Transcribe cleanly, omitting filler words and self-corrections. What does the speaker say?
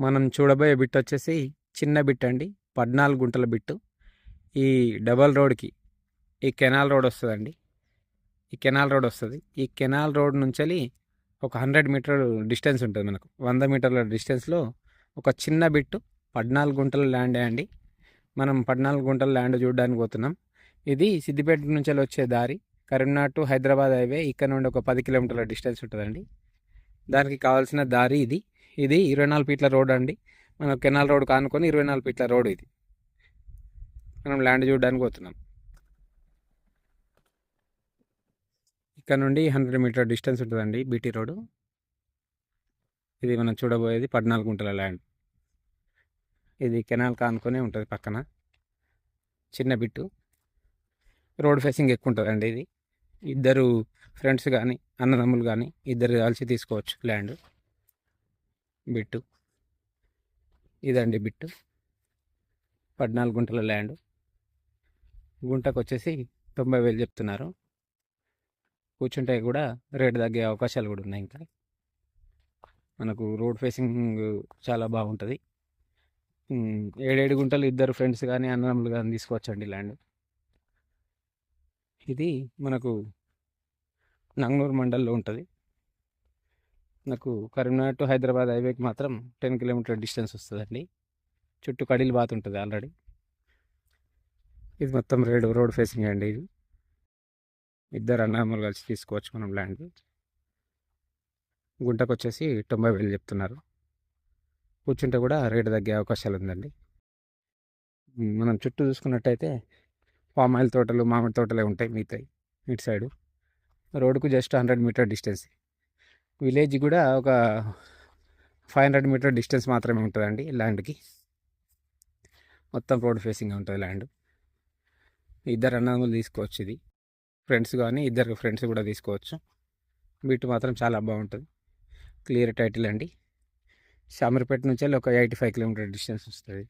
మనం చూడబోయే బిట్ వచ్చేసి చిన్న బిట్ అండి. 14 గుంటల బిట్టు. ఈ డబల్ రోడ్కి ఈ కెనాల్ రోడ్ వస్తుందండి. ఈ కెనాల్ రోడ్ వస్తుంది. ఈ కెనాల్ రోడ్ నుంచి ఒక 100 మీటర్ డిస్టెన్స్ ఉంటుంది. మనకు 100 మీటర్ల డిస్టెన్స్లో ఒక చిన్న బిట్టు 14 గుంటల ల్యాండే అండి. మనం 14 గుంటల ల్యాండ్ చూడడానికి పోతున్నాం. ఇది సిద్దిపేట నుంచి వచ్చే దారి. కరీంనగర్ టు హైదరాబాద్ హైవే ఇక్కడ నుండి ఒక 10 కిలోమీటర్ల డిస్టెన్స్ ఉంటుందండి. దానికి కావాల్సిన దారి ఇది. ఇది 24 ఫీట్ల రోడ్ అండి. మనం కెనాల్ రోడ్ కానుకొని 24 ఫీట్ల రోడ్ ఇది. మనం ల్యాండ్ చూడడానికి పోతున్నాం. ఇక్కడ నుండి 100 మీటర్ డిస్టెన్స్ ఉంటుందండి బీటీ రోడ్. ఇది మనం చూడబోయేది 14 గుంటల ల్యాండ్. ఇది కెనాల్ కానుకొనే ఉంటుంది పక్కన. చిన్న బిట్టు. రోడ్ ఫేసింగ్ ఎక్కువ ఉంటుందండి ఇది. ఇద్దరు ఫ్రెండ్స్ కానీ అన్నదమ్ములు కానీ ఇద్దరు కలిసి తీసుకోవచ్చు ల్యాండ్. బిట్టు ఇదండి బిట్టు. 14 గుంటల ల్యాండ్. గుంటకు వచ్చేసి 90,000 చెప్తున్నారు. కూర్చుంటే కూడా రేటు తగ్గే అవకాశాలు కూడా ఉన్నాయి. ఇంకా మనకు రోడ్ ఫేసింగ్ చాలా బాగుంటుంది. 7 గుంటలు ఇద్దరు ఫ్రెండ్స్ కానీ అన్నదమ్ములు కానీ తీసుకోవచ్చండి ల్యాండ్. ఇది మనకు నంగనూరు మండల్లో ఉంటుంది. నాకు కరీంనగర్ టు హైదరాబాద్ హైవేకి మాత్రం 10 కిలోమీటర్ డిస్టెన్స్ వస్తుందండి. చుట్టూ కడిలు బాత్ ఉంటుంది ఆల్రెడీ. ఇది మొత్తం రోడ్ ఫేసింగ్ అండి. ఇది ఇద్దరు అన్నదమ్ములు కలిసి తీసుకోవచ్చు మనం ల్యాండ్. గుంటకు వచ్చేసి 90,000 చెప్తున్నారు. కూర్చుంటే కూడా రేటు తగ్గే అవకాశాలు ఉందండి. మనం చుట్టూ చూసుకున్నట్టయితే పామ్ ఆయిల్ తోటలు, మామిడి తోటలే ఉంటాయి మిగతాయి ఇటు సైడు. రోడ్డుకు జస్ట్ 100 మీటర్ డిస్టెన్స్. విలేజ్ కూడా ఒక 500 మీటర్ డిస్టెన్స్ మాత్రమే ఉంటుందండి ల్యాండ్కి. మొత్తం రోడ్ ఫేసింగ్ ఉంటుంది ల్యాండ్. ఇద్దరు అన్నదమ్ములు తీసుకోవచ్చు. ఇది ఫ్రెండ్స్ కానీ ఇద్దరు ఫ్రెండ్స్ కూడా తీసుకోవచ్చు. బిట్ మాత్రం చాలా బాగుంటుంది. క్లియర్ టైటిల్ అండి. శామర్పేట నుంచి ఒక 85 కిలోమీటర్ డిస్టెన్స్ వస్తుంది.